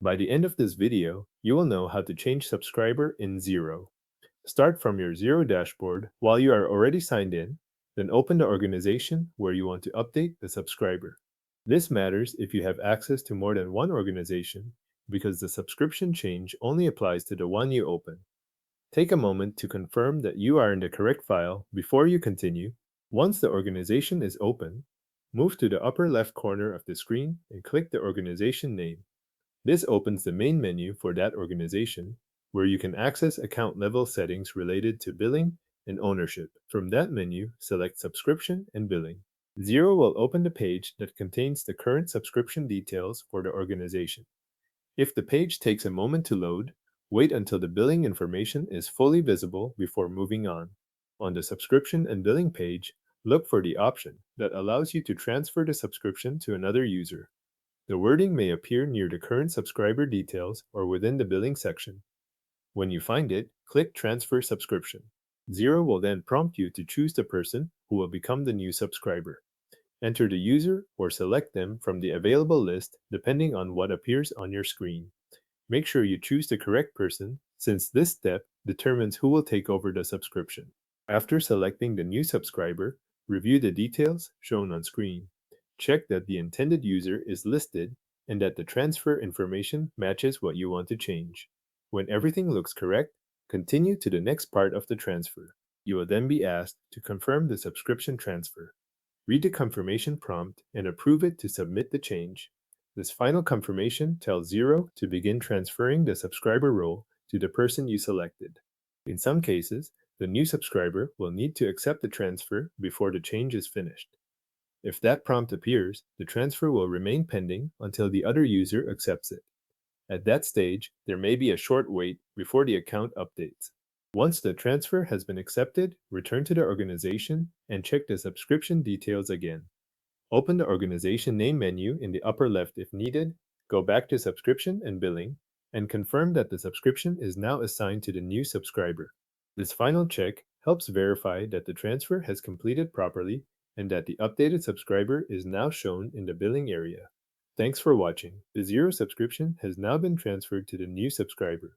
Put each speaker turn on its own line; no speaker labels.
By the end of this video, you will know how to change subscriber in Xero. Start from your Xero dashboard while you are already signed in, then open the organization where you want to update the subscriber. This matters if you have access to more than one organization because the subscription change only applies to the one you open. Take a moment to confirm that you are in the correct file before you continue. Once the organization is open, move to the upper left corner of the screen and click the organization name. This opens the main menu for that organization, where you can access account level settings related to billing and ownership. From that menu, select Subscription and Billing. Xero will open the page that contains the current subscription details for the organization. If the page takes a moment to load, wait until the billing information is fully visible before moving on. On the Subscription and Billing page, look for the option that allows you to transfer the subscription to another user. The wording may appear near the current subscriber details or within the billing section. When you find it, click Transfer Subscription. Xero will then prompt you to choose the person who will become the new subscriber. Enter the user or select them from the available list depending on what appears on your screen. Make sure you choose the correct person, since this step determines who will take over the subscription. After selecting the new subscriber, review the details shown on screen. Check that the intended user is listed and that the transfer information matches what you want to change. When everything looks correct, continue to the next part of the transfer. You will then be asked to confirm the subscription transfer. Read the confirmation prompt and approve it to submit the change. This final confirmation tells Xero to begin transferring the subscriber role to the person you selected. In some cases, the new subscriber will need to accept the transfer before the change is finished. If that prompt appears, the transfer will remain pending until the other user accepts it. At that stage, there may be a short wait before the account updates. Once the transfer has been accepted, return to the organization and check the subscription details again. Open the organization name menu in the upper left if needed, go back to Subscription and Billing, and confirm that the subscription is now assigned to the new subscriber. This final check helps verify that the transfer has completed properly and that the updated subscriber is now shown in the billing area. Thanks for watching. The Xero subscription has now been transferred to the new subscriber.